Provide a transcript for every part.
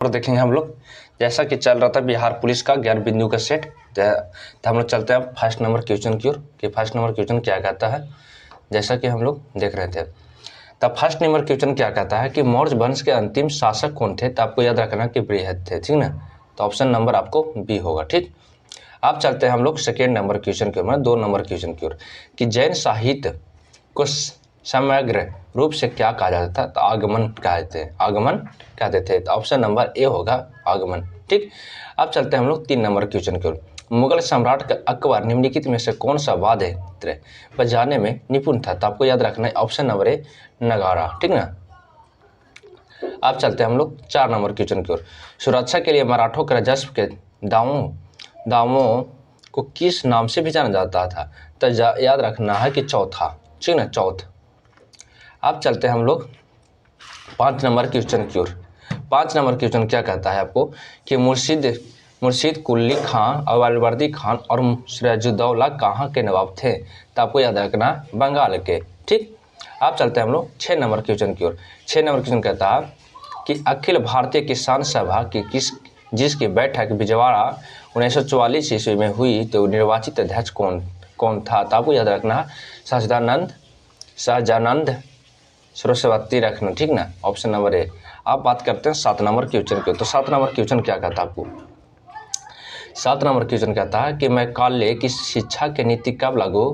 और देखेंगे हम लोग जैसा कि चल रहा था बिहार पुलिस का 11 बिंदु का सेट। तो हम लोग चलते हैं फर्स्ट नंबर क्वेश्चन की ओर कि फर्स्ट नंबर क्वेश्चन क्या कहता है। जैसा कि हम लोग देख रहे थे तब फर्स्ट नंबर क्वेश्चन क्या कहता है कि मौर्य वंश के अंतिम शासक कौन थे। तो आपको याद रखना कि बृहद थे, ठीक ना। तो ऑप्शन नंबर आपको बी होगा, ठीक। अब चलते हैं हम लोग सेकेंड नंबर क्वेश्चन की ओर, 2 नंबर क्वेश्चन की ओर कि जैन साहित्य को समग्र रूप से क्या कहा जाता था। तो आगमन कहते हैं, आगमन कहते थे। तो ऑप्शन नंबर ए होगा आगमन, ठीक। अब चलते हैं हम लोग 3 नंबर क्वेश्चन की ओर। मुगल सम्राट अकबर निम्नलिखित में से कौन सा वाद्य यंत्र बजाने में निपुण था। तो आपको याद रखना है ऑप्शन नंबर ए नगाड़ा, ठीक ना। अब चलते हैं हम लोग 4 नंबर क्वेश्चन की ओर। सुरक्षा के लिए मराठों के राजस्व के दावों को किस नाम से भी जाना जाता था। तो याद रखना है कि चौथा, ठीक ना, चौथ। अब चलते हैं हम लोग 5 नंबर क्वेश्चन की ओर। 5 नंबर क्वेश्चन क्या कहता है आपको कि मुर्शिद कुली खान और अलवर्दी खान और सिराजुद्दौला कहाँ के नवाब थे। तो आपको याद रखना बंगाल के, ठीक। अब चलते हैं हम लोग 6 नंबर क्वेश्चन की ओर। 6 नंबर क्वेश्चन कहता है कि अखिल भारतीय किसान सभा की जिसकी बैठक बिजवाड़ा 1944 ईस्वी में हुई तो निर्वाचित अध्यक्ष कौन था। तो आपको याद रखना सहजानंद सरस्वती रखना, ठीक ना, ऑप्शन नंबर ए। आप बात करते हैं 7 नंबर क्वेश्चन की। तो 7 नंबर क्वेश्चन क्या कहता है आपको। 7 नंबर क्वेश्चन कहता है कि मैकाले की शिक्षा की नीति कब लागू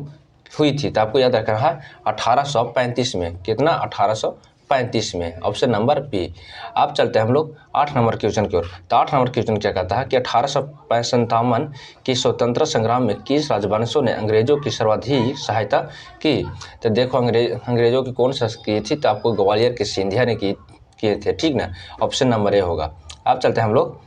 हुई थी। तो आपको याद रखना है 1835 में। कितना, 1835 में, ऑप्शन नंबर बी। आप चलते हैं हम लोग 8 नंबर क्वेश्चन की ओर। तो 8 नंबर क्वेश्चन क्या कहता है कि 1857 की स्वतंत्रता संग्राम में किस राजवंशों ने अंग्रेजों की सर्वाधिक सहायता की। तो देखो अंग्रेजों की कौन सा की थी। तो आपको ग्वालियर के सिंधिया ने किए थे, ठीक ना, ऑप्शन नंबर ए होगा। अब चलते हैं हम लोग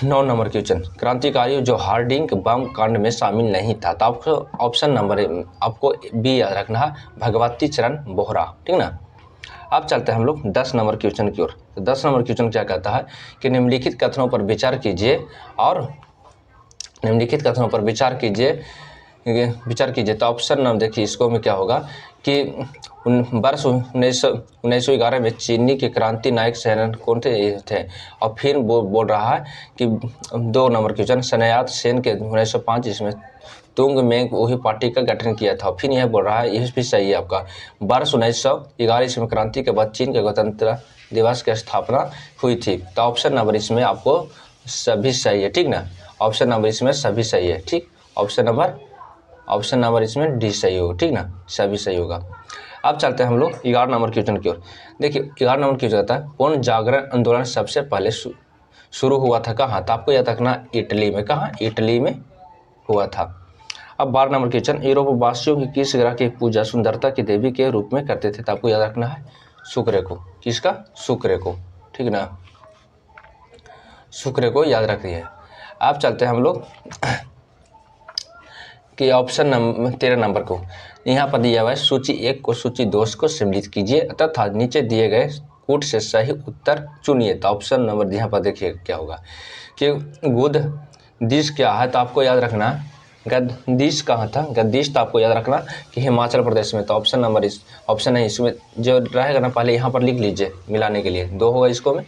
9 नंबर क्वेश्चन। क्रांतिकारी जो हार्डिंग बम कांड में शामिल नहीं था। तो आपको ऑप्शन नंबर आपको बी याद रखना है भगवती चरण बोहरा, ठीक ना। अब चलते हैं हम लोग 10 नंबर क्वेश्चन की ओर। तो 10 नंबर क्वेश्चन क्या कहता है कि निम्नलिखित कथनों पर विचार कीजिए तो ऑप्शन नंबर देखिए इसको में क्या होगा कि वर्ष 1911 में चीनी के क्रांति नायक सेन कौन थे। और फिर वो बोल रहा है कि 2 नंबर क्वेश्चन सनायात सेन के 1905 इसमें तुंग में वही पार्टी का गठन किया था। फिर यह बोल रहा है, यह भी सही है आपका, वर्ष 1911 इसमें क्रांति के बाद चीन के गणतंत्र दिवस की स्थापना हुई थी। तो ऑप्शन नंबर इसमें आपको सभी सही है, ठीक ना, ऑप्शन नंबर इसमें सभी सही है, ठीक। ऑप्शन नंबर इसमें डी सही होगा, ठीक ना, सभी सही होगा। अब चलते हैं हम लोग 11 नंबर क्वेश्चन की ओर। देखिए 11 नंबर क्वेश्चन आता है पूर्ण जागरण आंदोलन सबसे पहले शुरू हुआ था कहाँ। तो आपको याद रखना इटली में। कहाँ, इटली में हुआ था। अब 12 नंबर क्वेश्चन यूरोप वासियों की किस ग्रह की पूजा सुंदरता की देवी के रूप में करते थे। तो आपको याद रखना है शुक्र को। किसका, शुक्र को, ठीक ना, शुक्र को याद रखिए। अब चलते हैं हम लोग कि ऑप्शन नंबर 13 नंबर को। यहाँ पर दिया हुआ है सूची 1 को सूची 2 को सम्मिलित कीजिए तथा नीचे दिए गए कूट से सही उत्तर चुनिए। तो ऑप्शन नंबर यहाँ पर देखिए क्या होगा कि गद्दीश क्या है। तो आपको याद रखना गद्दीश कहाँ था। गद्दीश तो आपको याद रखना कि हिमाचल प्रदेश में। तो ऑप्शन नंबर ऑप्शन है इसमें जो रहेगा ना, पहले यहाँ पर लिख लीजिए मिलाने के लिए 2 होगा इसको में।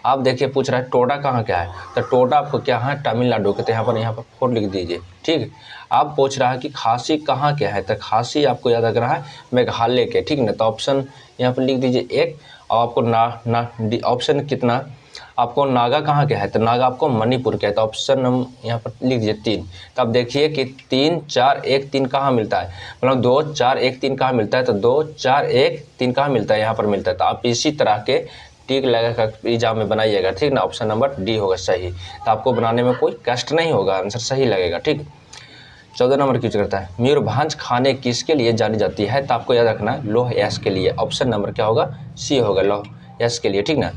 आप देखिए पूछ रहा है टोडा कहाँ क्या है। तो टोडा आपको क्या है, तमिलनाडु के। तो यहाँ पर 4 लिख दीजिए, ठीक। आप पूछ रहा है कि खासी कहाँ क्या है। तो खासी आपको याद रखना है मेघालय के, ठीक ना। तो ऑप्शन यहाँ पर लिख दीजिए 1। और आपको ऑप्शन कितना, आपको नागा कहाँ क्या है। तो नागा आपको मणिपुर के है। तो ऑप्शन हम यहाँ पर लिख दीजिए 3। तो आप देखिए कि 3 4 1 3 कहाँ मिलता है, मतलब 2 4 1 3 कहाँ मिलता है। तो 2 4 1 3 कहाँ मिलता है, यहाँ पर मिलता है। तो आप इसी तरह के टिक लगाकर एग्जाम में बनाइएगा, ठीक ना। ऑप्शन नंबर डी होगा सही। तो आपको बनाने में कोई कष्ट नहीं होगा, आंसर सही लगेगा, ठीक। 14 नंबर क्वेश्चन करता है मयूरभंज खाने किसके लिए जानी जाती है। तो आपको याद रखना है लौह यश के लिए। ऑप्शन नंबर क्या होगा, सी होगा, लौह यश के लिए, ठीक ना।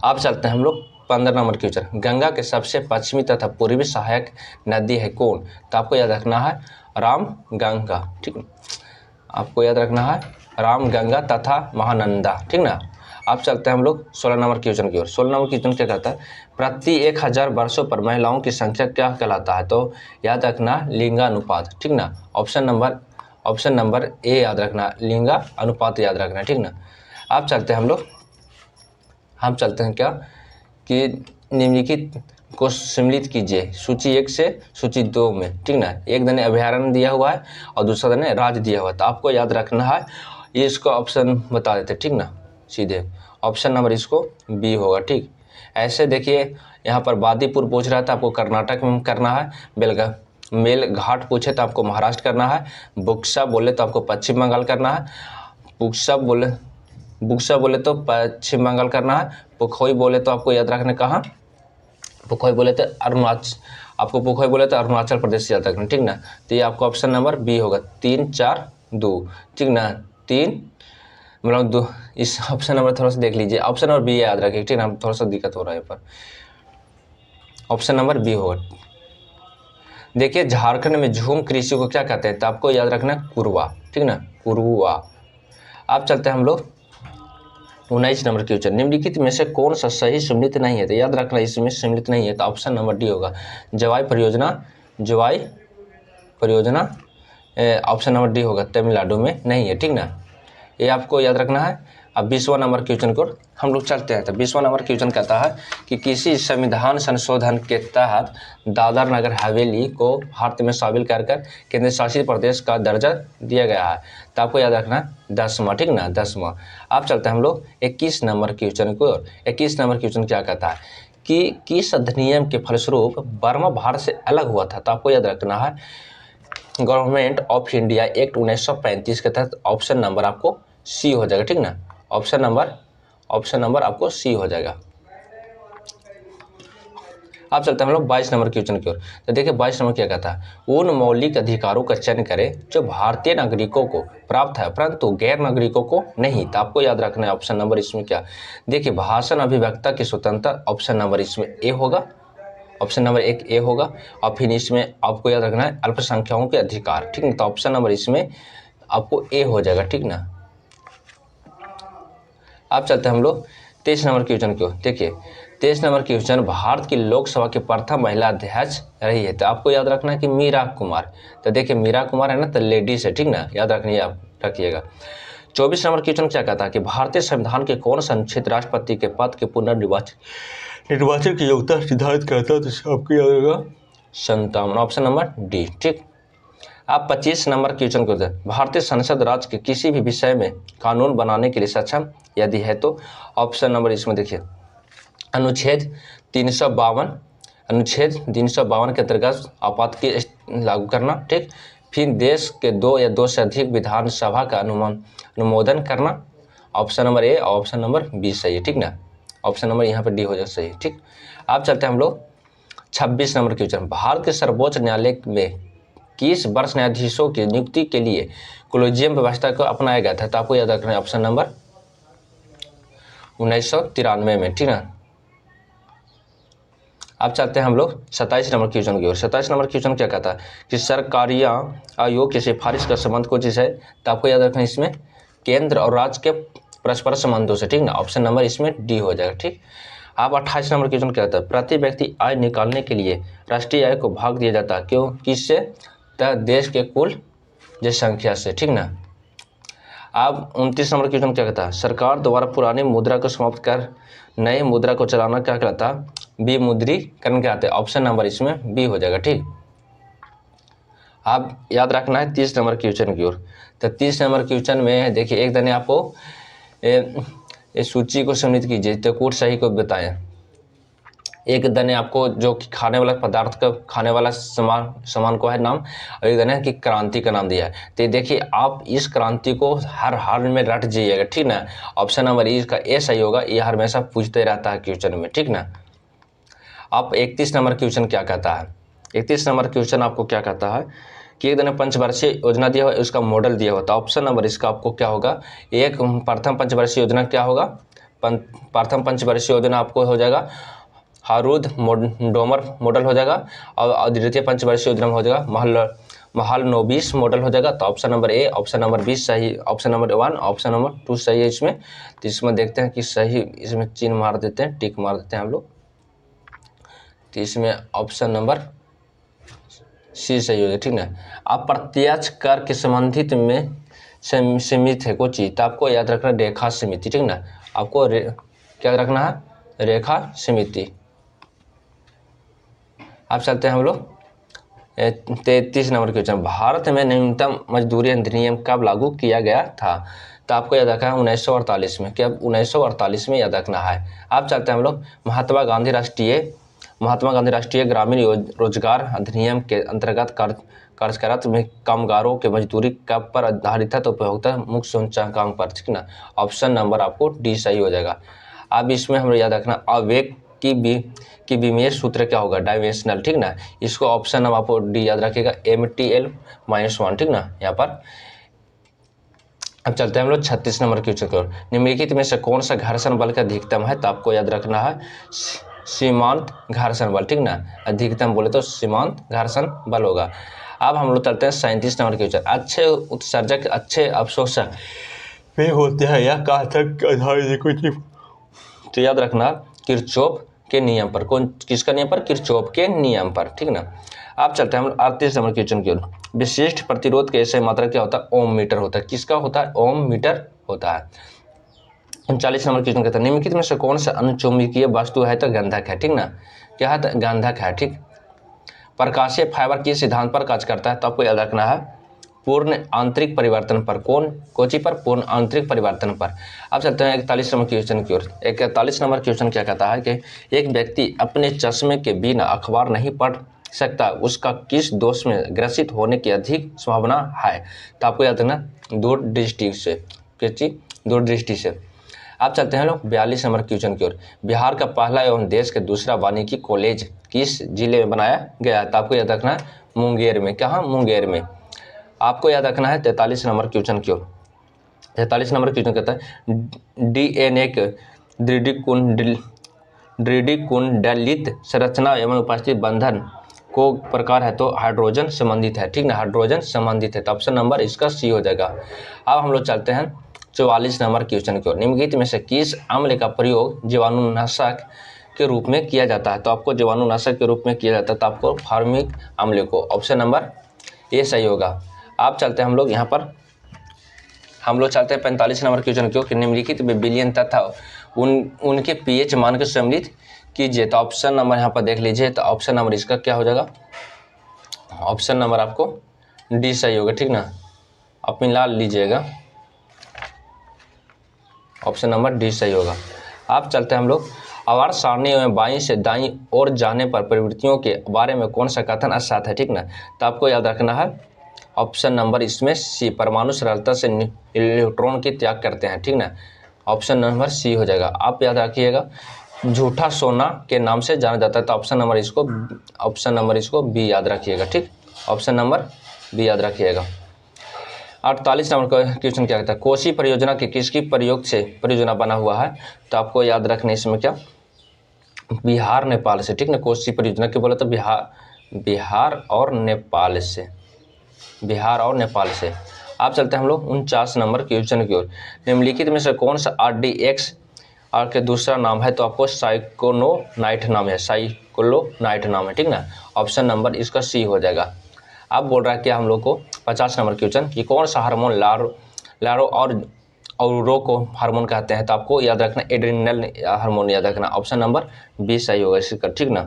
अब चलते हैं हम लोग 15 नंबर क्वेश्चन। गंगा के सबसे पश्चिमी तथा पूर्वी सहायक नदी है कौन। तो आपको याद रखना है रामगंगा, ठीक। आपको याद रखना है रामगंगा तथा महानंदा, ठीक ना। अब चलते हैं हम लोग 16 नंबर क्वेश्चन की ओर। 16 नंबर क्वेश्चन क्या कहता है प्रति 1000 वर्षों पर महिलाओं की संख्या क्या कहलाता है। तो याद रखना लिंगानुपात, ठीक ना। ऑप्शन नंबर ए याद रखना लिंगा अनुपात याद रखना, ठीक ना। अब चलते हैं हम लोग हम चलते हैं क्या कि निम्नलिखित को सम्मिलित कीजिए सूची 1 से सूची 2 में, ठीक ना। एक दने अभयारण्य दिया हुआ है और दूसरा दने राज्य दिया हुआ है, तो आपको याद रखना है ये इसको ऑप्शन बता देते, ठीक ना। सीधे ऑप्शन नंबर इसको बी होगा, ठीक। ऐसे देखिए यहाँ पर बादीपुर पूछ रहा था, आपको कर्नाटक में करना है। मेल घाट पूछे तो आपको महाराष्ट्र करना है। बुक्सा बोले तो आपको पश्चिम बंगाल करना है। बुक्सा बोले तो पश्चिम बंगाल करना है। पुखोई बोले तो आपको याद रखना कहाँ, पुखोई बोले तो आपको पुखोई बोले तो अरुणाचल प्रदेश याद रखना, ठीक ना। तो ये आपको ऑप्शन नंबर बी होगा, 3 4 2, ठीक ना। 3 मतलब 2, इस ऑप्शन नंबर थोड़ा सा देख लीजिए, ऑप्शन नंबर बी याद रखिए, ठीक ना। थोड़ा सा दिक्कत हो रहा है पर ऑप्शन नंबर बी होगा। देखिए झारखंड में झूम कृषि को क्या कहते हैं, तो आपको याद रखना कुरवा, ठीक ना, कुरुआ। अब चलते हैं हम लोग 19 नंबर क्वेश्चन, निम्नलिखित में से कौन सा सही सम्मिलित नहीं है, तो याद रखना इसमें सम्मिलित नहीं है, तो ऑप्शन नंबर डी होगा, जवाई परियोजना ऑप्शन नंबर डी होगा, तमिलनाडु में नहीं है, ठीक ना। ये आपको याद रखना है। अब 20वां नंबर क्वेश्चन को हम लोग चलते हैं, तो 20वां नंबर क्वेश्चन कहता है कि किसी संविधान संशोधन के तहत दादर नगर हवेली को भारत में शामिल कर केंद्र शासित प्रदेश का दर्जा दिया गया है, तो आपको याद रखना है 10वां, ठीक ना, 10वां। अब चलते हैं हम लोग 21 नंबर क्वेश्चन को। 21 नंबर क्वेश्चन क्या कहता है कि किस अधिनियम के फलस्वरूप बर्मा भारत से अलग हुआ था, तो आपको याद रखना है गवर्नमेंट ऑफ इंडिया एक्ट 1935 के तहत ऑप्शन नंबर आपको सी हो जाएगा, ठीक ना। ऑप्शन नंबर आपको सी हो जाएगा। अब चलते हैं हम लोग 22 नंबर क्वेश्चन की ओर। तो देखिए 22 नंबर क्या कहता है, उन मौलिक अधिकारों का चयन करें जो भारतीय नागरिकों को प्राप्त है परंतु गैर नागरिकों को नहीं, तो आपको याद रखना है ऑप्शन नंबर इसमें क्या, देखिए भाषण अभिव्यक्ता की स्वतंत्रता, ऑप्शन नंबर इसमें ए होगा, ऑप्शन नंबर 1 ए होगा। और फिर इसमें आपको याद रखना है अल्पसंख्यकों के अधिकार, ठीक है, तो ऑप्शन नंबर इसमें आपको ए हो जाएगा, ठीक ना। अब चलते हैं हम लोग 23 नंबर क्वेश्चन की ओर। देखिए 23 नंबर क्वेश्चन, भारत की लोकसभा की प्रथम महिला अध्यक्ष रही है, तो आपको याद रखना है कि मीरा कुमार। तो देखिए मीरा कुमार है ना, तो लेडीज है, ठीक ना, याद रखनी आप रखिएगा। 24 नंबर क्वेश्चन क्या कहता है कि भारतीय संविधान के कौन सा अनुच्छेद राष्ट्रपति के पद के पुनर्निर्वाचन की योग्यता निर्धारित करता है, तो आपको याद होगा 57, ऑप्शन नंबर डी, ठीक। आप 25 नंबर क्वेश्चन को दें, भारतीय संसद राज्य के किसी भी विषय में कानून बनाने के लिए सक्षम यदि है, तो ऑप्शन नंबर इसमें देखिए अनुच्छेद 352 के अंतर्गत आपातकाल लागू करना, ठीक। फिर देश के 2 या 2 से अधिक विधानसभा का अनुमोदन करना, option number A, option number B सही है, ठीक ना। ऑप्शन नंबर यहाँ पर डी हो जाए सही, ठीक। अब चलते हैं हम लोग 26 नंबर क्वेश्चन, भारत के सर्वोच्च न्यायालय में किस वर्ष न्यायाधीशों की नियुक्ति के लिए कोलेजियम व्यवस्था को अपनाया गया था, तो आपको याद रखना है ऑप्शन नंबर 1993 में, ठीक ना। अब चलते हैं हम लोग 27 नंबर क्वेश्चन की ओर। 27 नंबर क्वेश्चन क्या कहता है कि सरकारी आयोग की सिफारिश का संबंध कुछ है, तो आपको याद रखना है इसमें केंद्र और राज्य के परस्पर संबंधों से, ठीक ना, ऑप्शन नंबर इसमें डी हो जाएगा, ठीक। अब 28 नंबर क्वेश्चन क्या कहता है, प्रति व्यक्ति आय निकालने के लिए राष्ट्रीय आय को भाग दिया जाता है, क्यों, किससे, तो देश के कुल जनसंख्या से, ठीक ना। अब 29 नंबर क्वेश्चन क्या कहता है, सरकार द्वारा पुरानी मुद्रा को समाप्त कर नए मुद्रा को चलाना क्या कहलाता है, विमुद्रीकरण कहते हैं, ऑप्शन नंबर इसमें बी हो जाएगा, ठीक। आप याद रखना है 30 नंबर क्वेश्चन की ओर। तो 30 नंबर क्वेश्चन में देखिए एक दने आपको इस सूची को सम्मिलित कीजिए, तो कूट सही को बताएं। एक दने आपको जो कि खाने वाला पदार्थ का खाने वाला सामान को है नाम, और एक दने कि क्रांति का नाम दिया है। तो देखिए आप इस क्रांति को हर हाल में रट जाइएगा, ठीक ना। ऑप्शन नंबर इसका ए सही होगा, ये हमेशा पूछते रहता है क्वेश्चन में, ठीक ना। आप 31 नंबर क्वेश्चन क्या कहता है, 31 नंबर क्वेश्चन आपको क्या कहता है कि एक दिन पंचवर्षीय योजना दिया हुआ, उसका मॉडल दिया हुआ, तो ऑप्शन नंबर इसका आपको क्या होगा, एक प्रथम पंचवर्षीय योजना क्या होगा, प्रथम पंचवर्षीय योजना आपको हो जाएगा हारूद डोमर मॉडल हो जाएगा, और द्वितीय पंचवर्षीय योजना हो जाएगा महालनोबिस मॉडल हो जाएगा, तो option number A, option number B सही, ऑप्शन नंबर 1, ऑप्शन नंबर 2 सही है इसमें। तो इसमें देखते हैं कि सही, इसमें चिन्ह मार देते हैं, टिक मार देते हैं हम लोग, तो इसमें ऑप्शन नंबर सी सही हो जाए, ठीक ना। आप प्रत्यक्ष कर के संबंधित में सीमित है कोई चीज, तो आपको याद रखना रेखा समिति, ठीक ना। आपको क्या याद रखना है, रेखा समिति। अब चलते हैं हम लोग 33 नंबर क्वेश्चन, भारत में न्यूनतम मजदूरी अधिनियम कब लागू किया गया था? तो आपको याद रखना है 1948 में, क्या 1948 में याद रखना है। अब चलते हैं हम लोग महात्मा गांधी राष्ट्रीय ग्रामीण रोजगार अधिनियम के अंतर्गत कार्यरत में कामगारों के मजदूरी कब पर आधारित है? तो उपभोक्ता मुख्य सूचकांक पर, ठीक ना। ऑप्शन नंबर आपको डी सही हो जाएगा। अब इसमें हमें याद रखना आवेग की विमेय सूत्र क्या होगा, डायमेंशनल, ठीक ना। इसको ऑप्शन नंबर आपको डी याद रखिएगा, MTL-1, ठीक ना यहाँ पर। अब चलते हैं हम लोग 36 नंबर क्वेश्चन की ओर, निम्नलिखित में से कौन सा घर्षण बल का अधिकतम है? तो आपको याद रखना है सीमांत घर्षण बल, ठीक ना। अधिकतम बोले तो सीमांत घर्षण बल होगा। अब हम लोग चलते हैं 37 नंबर क्वेश्चन, अच्छे उत्सर्जक अच्छे अवशोषक वे होते हैं या घातक आधारित कुछ? तो याद रखना किरचॉफ के नियम पर, कौन किसका नियम पर? किरचॉफ के नियम पर, ठीक ना। अब चलते हैं हम 38 नंबर क्वेश्चन की ओर, विशिष्ट प्रतिरोध के ऐसे मात्रा क्या होता है? ओम मीटर होता है। किसका होता है? ओम मीटर होता है। 39 नंबर क्वेश्चन कहता है निम्नलिखित में से कौन सा अनुचुंबकीय वस्तु है? तो गंधक है, ठीक ना। क्या है? तो गंधक है, ठीक। प्रकाशीय फाइबर किस सिद्धांत पर कार्य करता है? तो आपको याद रखना है पूर्ण आंतरिक परिवर्तन पर, कोची पर? पूर्ण आंतरिक परिवर्तन पर। अब चलते हैं 41 नंबर क्वेश्चन की ओर। 41 नंबर क्वेश्चन क्या कहता है कि एक व्यक्ति अपने चश्मे के बिना अखबार नहीं पढ़ सकता, उसका किस दोष में ग्रसित होने की अधिक संभावना है? तो आपको याद रखना दूरदृष्टि से, दूरदृष्टि से। अब चलते हैं लोग 42 नंबर क्वेश्चन की ओर, बिहार का पहला एवं देश के दूसरा वानिकी कॉलेज किस जिले में बनाया गया? तो आपको याद रखना है मुंगेर में। कहाँ? मुंगेर में। आपको याद रखना है 43 नंबर क्वेश्चन की ओर। 43 नंबर क्वेश्चन कहता है DNA के दृढ़ीकुंडलित संरचना एवं उपस्थित बंधन को प्रकार है? तो हाइड्रोजन संबंधित है, ठीक ना। हाइड्रोजन संबंधित है, तो ऑप्शन नंबर इसका सी हो जाएगा। अब हम लोग चलते हैं 44 नंबर क्वेश्चन की ओर, निम्नलिखित में से किस अम्ल का प्रयोग जीवाणुनाशक के रूप में किया जाता है? तो आपको जीवाणुनाशक के रूप में किया जाता है, तो आपको फार्मिक अम्ल को, ऑप्शन नंबर ए सही होगा। आप चलते हैं हम लोग यहाँ पर, हम लोग चलते हैं 45 नंबर क्वेश्चन की ओर, निम्नलिखित में विलयन तथा उनके pH मान को सम्मिलित कीजिए। तो ऑप्शन नंबर यहाँ पर देख लीजिए, तो ऑप्शन नंबर इसका क्या हो जाएगा? ऑप्शन नंबर आपको डी सही होगा, ठीक ना। आप मिला लीजिएगा, ऑप्शन नंबर डी सही होगा। आप चलते हैं हम लोग आवर्त सारणी में बाईं से दाईं ओर जाने पर प्रवृत्तियों के बारे में कौन सा कथन असात है, ठीक ना। तो आपको याद रखना है ऑप्शन नंबर इसमें सी, परमाणु सरलता से इलेक्ट्रॉन की त्याग करते हैं, ठीक ना। ऑप्शन नंबर सी हो जाएगा। आप याद रखिएगा झूठा सोना के नाम से जाना जाता है, तो ऑप्शन नंबर इसको बी याद रखिएगा, ठीक। ऑप्शन नंबर बी याद रखिएगा। 48 नंबर का क्वेश्चन क्या कहता है, कोसी परियोजना के किसकी प्रयोग से परियोजना बना हुआ है? तो आपको याद रखना इसमें क्या, बिहार नेपाल से, ठीक ना। कोसी परियोजना के बोला तो बिहार और नेपाल से, बिहार और नेपाल से। आप चलते हैं हम लोग 49 नंबर क्वेश्चन की ओर, निम्नलिखित में से कौन सा RDX आर के दूसरा नाम है? तो आपको साइक्लोनाइट नाम है, साइक्लोनाइट नाम है, ठीक ना। ऑप्शन नंबर इसका सी हो जाएगा। अब बोल रहा है कि हम लोग को 50 नंबर क्वेश्चन कि कौन सा हार्मोन लारो और औरो को हार्मोन कहते हैं? तो आपको याद रखना एड्रिनल हार्मोन याद रखना, ऑप्शन नंबर बी सही होगा इसका, ठीक ना।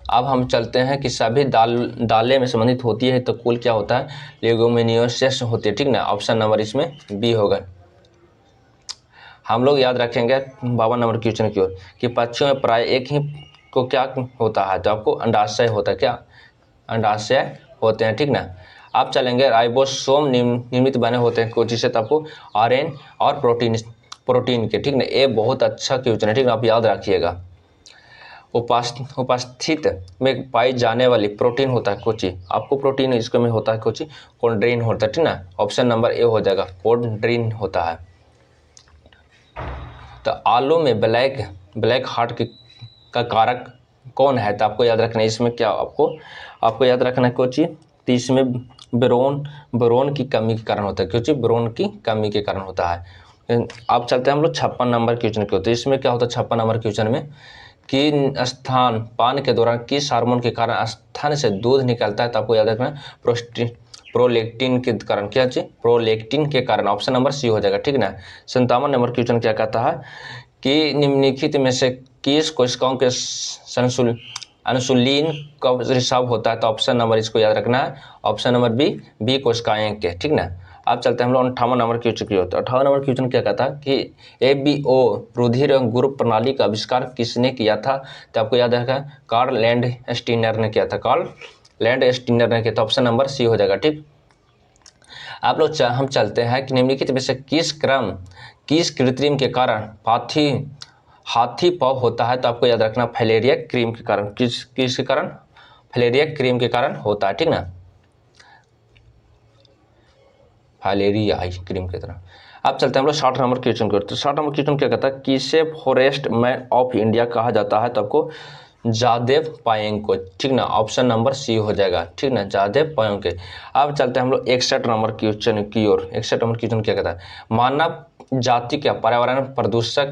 अब हम चलते हैं कि सभी दालें में संबंधित होती है, तो कुल क्या होता है, लेगुमिनोसेस होती है, ठीक ना। ऑप्शन नंबर इसमें बी होगा। हम लोग याद रखेंगे 52 नंबर क्वेश्चन की ओर कि पक्षियों में प्राय एक ही को क्या होता है? तो आपको अंडाशय होता है, क्या अंडाशय होते हैं, ठीक ना। आप चलेंगे राइबोसोम निर्मित बने होते हैं कोची से, तो आपको RNA और प्रोटीन के, ठीक ना। ये बहुत अच्छा क्वेश्चन है, ठीक ना, आप याद रखिएगा। उपस्थित में पाई जाने वाली प्रोटीन होता है कोची, आपको प्रोटीन इसको में होता है कोची, कोल्ड्रीन होता है, ठीक ना। ऑप्शन नंबर ए हो जाएगा, कोल्ड्रीन होता है। तो आलू में ब्लैक हार्ट का कारक कौन है? तो आपको याद रखना है इसमें क्या, आपको याद रखना है कोची, तो इसमें बोरोन की कमी के कारण होता है, क्योंकि बोरोन की कमी के कारण होता है। आप चलते हैं हम लोग 56 नंबर क्वेश्चन के होते हैं, इसमें क्या होता है 56 नंबर क्वेश्चन में कि स्तनपान के दौरान किस हार्मोन के कारण स्तन से दूध निकलता है? तो आपको याद रखना प्रोलेक्टिन के कारण, क्या चीज, प्रोलेक्टिन के कारण, ऑप्शन नंबर सी हो जाएगा, ठीक ना। 57 नंबर क्वेश्चन क्या कहता है कि निम्नलिखित में से किस कोशिकाओं के इंसुलिन कब रिसाव होता है? तो ऑप्शन नंबर इसको याद रखना है, ऑप्शन नंबर बी कोशिकाएं के, ठीक ना। अब चलते हैं हम लोग 58 नंबर क्वेश्चन की ओर। तो 58 नंबर क्वेश्चन क्या कहता है कि एबीओ रुधिर गुरुप प्रणाली का आविष्कार किसने किया था? तो आपको याद रखना है कार्ल लैंडस्टीनर ने किया था, कार्ल लैंडस्टीनर ने किया था। ऑप्शन नंबर सी हो जाएगा, ठीक। आप लोग हम चलते हैं कि निम्नलिखित में से किस कृत्रिम के कारण हाथी पाँव होता है? तो आपको याद रखना फाइलेरिया क्रीम के कारण। किसके कारण? फाइलेरिया क्रीम के कारण होता है, ठीक ना, फाइलेरिया क्रीम की तरह। अब चलते हैं हम लोग 60 नंबर क्वेश्चन की। तो 60 नंबर क्वेश्चन क्या कहता है, किसे फॉरेस्ट मैन ऑफ इंडिया कहा जाता है? तो आपको जादेव पायेंग को, ठीक ना, ऑप्शन नंबर सी हो जाएगा, ठीक ना, जादेव पायेंग के। अब चलते हैं हम लोग 61 नंबर क्वेश्चन की ओर। 61 नंबर क्वेश्चन क्या कहता है, मानव जाति क्या पर्यावरण प्रदूषक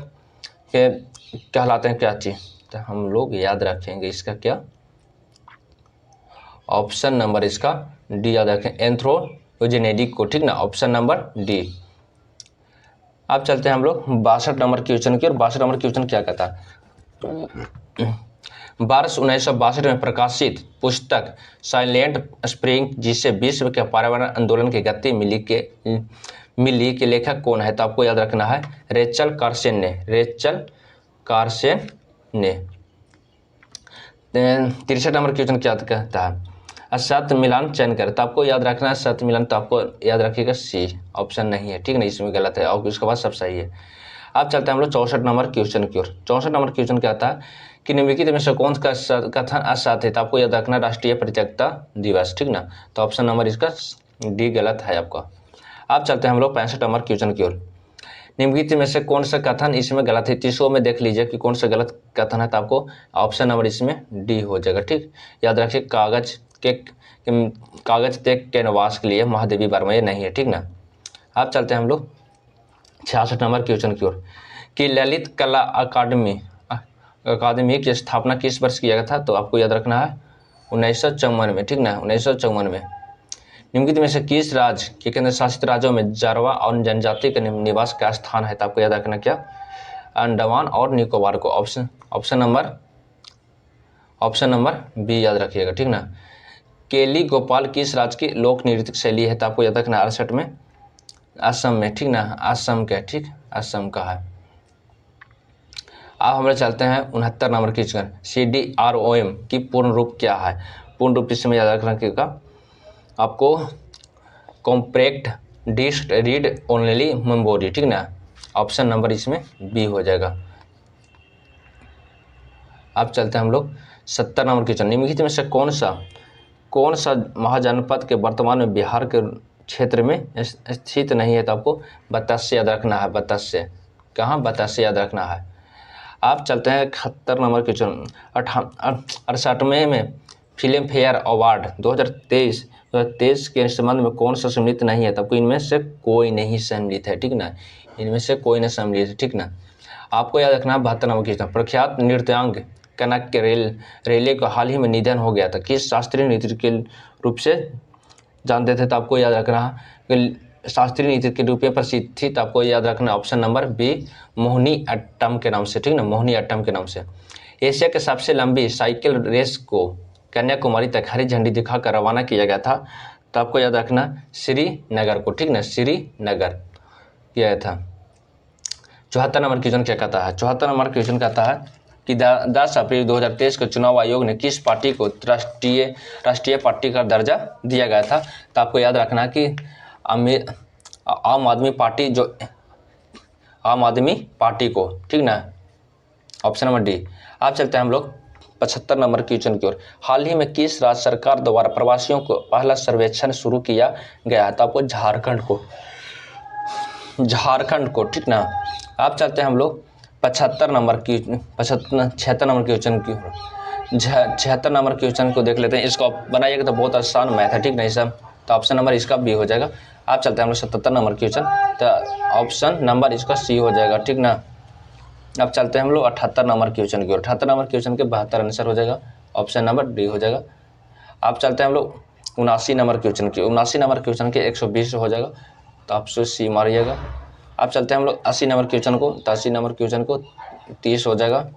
के कहलाते हैं? क्या चीज? तो हम लोग याद रखेंगे इसका क्या, ऑप्शन नंबर इसका डी याद रखें, एंथ्रोपोजेनिक को, ठीक ना, ऑप्शन नंबर डी। अब चलते हैं हम लोग 62 नंबर क्वेश्चन की और 62 नंबर क्वेश्चन क्या कहता है, वर्ष 1962 में प्रकाशित पुस्तक साइलेंट स्प्रिंग जिसे विश्व के पर्यावरण आंदोलन की गति मिली के लेखक कौन है? तो आपको याद रखना है रेचल कार्सन ने। 63 नंबर क्वेश्चन क्या कहता है, असत मिलान चयन कर। तो आपको याद रखना है सत मिलान, तो आपको याद रखिएगा सी, ऑप्शन नहीं है, ठीक ना, इसमें गलत है और उसके बाद सब सही है। अब चलते हैं हम लोग 64 नंबर क्वेश्चन की ओर। 64 नंबर क्वेश्चन क्या आता है कि निम्नलिखित में से कौन का कथन असत्य है? तो आपको याद रखना राष्ट्रीय परिचर्चा दिवस, ठीक ना, तो ऑप्शन नंबर इसका डी गलत है आपका। अब चलते हैं हम लोग 65 नंबर क्वेश्चन की ओर। निम्नलिखित में से कौन सा कथन इसमें गलत है? 30 में देख लीजिए कि कौन सा गलत कथन है, तो आपको ऑप्शन नंबर इसमें डी हो जाएगा, ठीक। याद रखिए कागज के कैनवास के लिए महादेवी वर्मा, ये नहीं है, ठीक ना। अब चलते हैं हम लोग 66 नंबर क्वेश्चन की ओर कि ललित कला अकादमी की स्थापना किस वर्ष किया गया था? तो आपको याद रखना है 1954 में, ठीक ना, 1954 में। निम्नलिखित में से किस राज्य के केंद्र शासित राज्यों में जारवा और जनजाति के निवास का स्थान है? तो आपको याद रखना क्या, अंडमान और निकोबार को, ऑप्शन नंबर बी याद रखिएगा, ठीक ना। केली गोपाल किस राज्य की लोक नृत्य शैली है? तो आपको याद रखना 68 में असम में, ठीक ना, असम का, ठीक, असम का है। अब हम लोग चलते हैं 69 नंबर क्वेश्चन, CDROM की पूर्ण रूप क्या है? पूर्ण रूप इसमें याद रखना आपको compact disc read only memory, ठीक ना, ऑप्शन नंबर इसमें बी हो जाएगा। अब चलते हैं हम लोग 70 नंबर क्वेश्चन, निम्नलिखित में से कौन सा महाजनपद के वर्तमान में बिहार के क्षेत्र में स्थित नहीं है? तो आपको बतासे याद रखना है, बतासे कहाँ, बतासे याद रखना है। आप चलते हैं 71 नंबर क्वेश्चन, 68वें में फिल्म फेयर अवार्ड 2023 के संबंध में कौन सा सम्मिलित नहीं है? तब इनमें से कोई नहीं सम्मिलित है, ठीक ना, इनमें से कोई नहीं सम्मिलित है, ठीक ना। आपको याद रखना 72 नंबर क्वेश्चन, प्रख्यात नृत्यांग कनक के रेले का हाल ही में निधन हो गया था, किस शास्त्रीय नृत्य के रूप से जानते थे? तो आपको याद रखना कि शास्त्रीय नृत्य के रूप में प्रसिद्ध थी, तो आपको याद रखना option number B Mohini Attam के नाम से, ठीक ना, मोहिनी अट्टम के नाम से। एशिया के सबसे लंबी साइकिल रेस को कन्याकुमारी तक हरी झंडी दिखाकर रवाना किया गया था, तो आपको याद रखना श्रीनगर को, ठीक ना, श्रीनगर किया गया था। 74 नंबर क्वेश्चन क्या कहता है, 74 नंबर क्वेश्चन कहता है कि 10 अप्रैल 2023 को चुनाव आयोग ने किस पार्टी को राष्ट्रीय पार्टी का दर्जा दिया गया था? तो आपको याद रखना कि आम आदमी पार्टी को, ठीक ना, ऑप्शन नंबर डी। अब चलते हैं हम लोग 75 नंबर क्वेश्चन की ओर। हाल ही में किस राज्य सरकार द्वारा प्रवासियों को पहला सर्वेक्षण शुरू किया गया है? तो आपको झारखंड को, ठीक ना। अब चलते हैं हम लोग 76 नंबर क्वेश्चन की 76 नंबर क्वेश्चन को देख लेते हैं। इसको बनाइएगा तो बहुत आसान मैथ है, ठीक नहीं सब, तो ऑप्शन नंबर इसका बी हो जाएगा। आप चलते हैं हम लोग 77 नंबर क्वेश्चन, तो ऑप्शन नंबर इसका सी हो जाएगा, ठीक ना। अब चलते हैं हम लोग 78 नंबर क्वेश्चन की ओर। 78 नंबर क्वेश्चन के 72 आंसर हो जाएगा, ऑप्शन नंबर डी हो जाएगा। आप चलते हैं हम लोग 79 नंबर क्वेश्चन की, 79 नंबर क्वेश्चन के 120 हो जाएगा, तो आप सी मारिएगा। अब चलते हैं हम लोग 80 नंबर क्वेश्चन को। तो 80 नंबर क्वेश्चन को 30 हो जाएगा।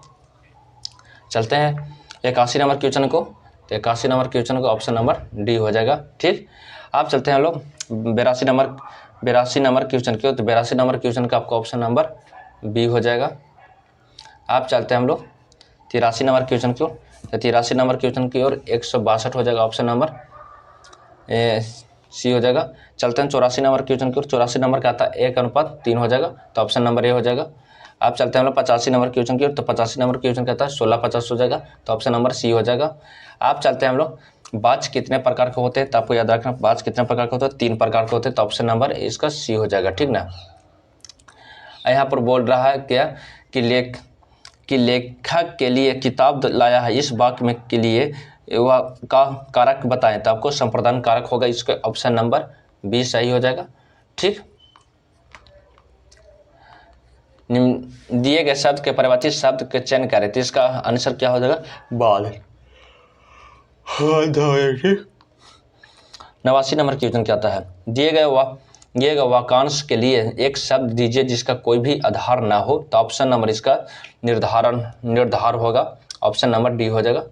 चलते हैं 81 नंबर क्वेश्चन को। तो 81 नंबर क्वेश्चन को ऑप्शन नंबर डी हो जाएगा। ठीक, अब चलते हैं हम लोग 82 नंबर क्वेश्चन को। तो 82 नंबर क्वेश्चन का आपको ऑप्शन नंबर बी हो जाएगा। अब चलते हैं हम लोग 83 नंबर क्वेश्चन की ओर। तो 83 नंबर क्वेश्चन की ओर 162 हो जाएगा, ऑप्शन नंबर सी हो जाएगा। चलते हैं 84 नंबर क्वेश्चन की ओर। 84 नंबर का आता है 1:3 हो जाएगा, तो ऑप्शन नंबर ए हो जाएगा। अब चलते हैं हम लोग 85 नंबर क्वेश्चन की ओर। तो 85 नंबर क्वेश्चन का आता है 16:50 हो जाएगा, तो ऑप्शन नंबर सी हो जाएगा। अब चलते हैं हम लोग बाज कितने प्रकार के होते हैं। तो आपको याद रखना बाज कितने प्रकार के होते हैं, 3 प्रकार के होते हैं, तो ऑप्शन नंबर इसका सी हो जाएगा। ठीक ना। यहाँ पर बोल रहा है क्या कि लेखक के लिए किताब लाया है, इस वाक्य में के लिए वह का कारक बताएं। तो आपको संप्रदान कारक होगा, इसका ऑप्शन नंबर बी सही हो जाएगा। ठीक, दिए गए शब्द के परिवर्तित शब्द के चयन करें। तो इसका आंसर क्या हो जाएगा, बाल। 89 नंबर क्वेश्चन क्या आता है, दिए गए वाक्यांश के लिए एक शब्द दीजिए जिसका कोई भी आधार ना हो। तो ऑप्शन नंबर इसका निर्धार होगा, ऑप्शन नंबर डी हो जाएगा।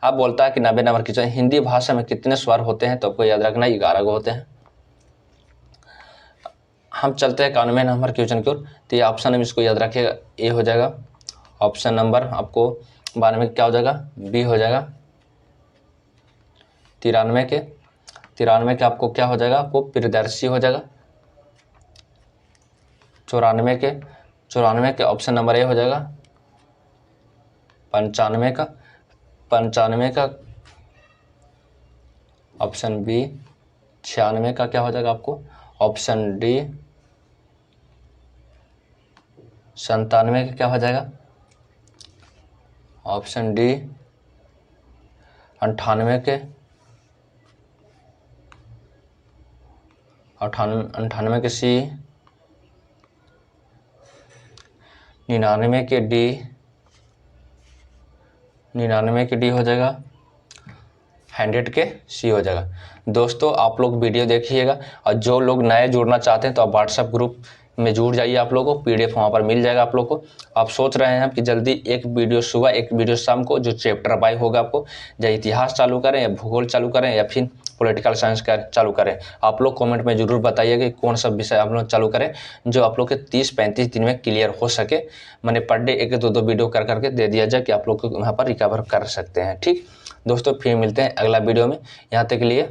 अब बोलता है कि 90 नंबर क्वेश्चन, हिंदी भाषा में कितने स्वर होते हैं। तो आपको याद रखना 11 होते हैं। हम चलते हैं 91 नंबर क्वेश्चन की ओर। तो ये ऑप्शन में इसको याद रखिएगा, ए हो जाएगा। ऑप्शन नंबर आपको 92 क्या हो जाएगा, बी हो जाएगा। 93 के आपको क्या हो जाएगा, आपको प्रियदर्शी हो जाएगा। 94 के ऑप्शन नंबर ए हो जाएगा। 95 का ऑप्शन बी। 96 का क्या हो जाएगा आपको, ऑप्शन डी। 97 का क्या हो जाएगा, ऑप्शन डी। 98 के सी। 99 के डी। 99 के डी हो जाएगा। 100 के सी हो जाएगा। दोस्तों आप लोग वीडियो देखिएगा, और जो लोग नए जुड़ना चाहते हैं तो आप व्हाट्सएप ग्रुप में जुड़ जाइए। आप लोगों को पीडीएफ वहाँ पर मिल जाएगा आप लोग को। आप सोच रहे हैं कि जल्दी एक वीडियो सुबह एक वीडियो शाम को जो चैप्टर बाय होगा आपको, या इतिहास चालू करें या भूगोल चालू करें या फिर पॉलिटिकल साइंस का चालू करें। आप लोग कमेंट में जरूर बताइए कि कौन सा विषय आप लोग चालू करें जो आप लोग के 30-35 दिन में क्लियर हो सके। मैंने पर डे 1-2 वीडियो कर करके दे दिया जाए कि आप लोग को वहाँ पर रिकवर कर सकते हैं। ठीक दोस्तों, फिर मिलते हैं अगला वीडियो में। यहाँ तक के लिए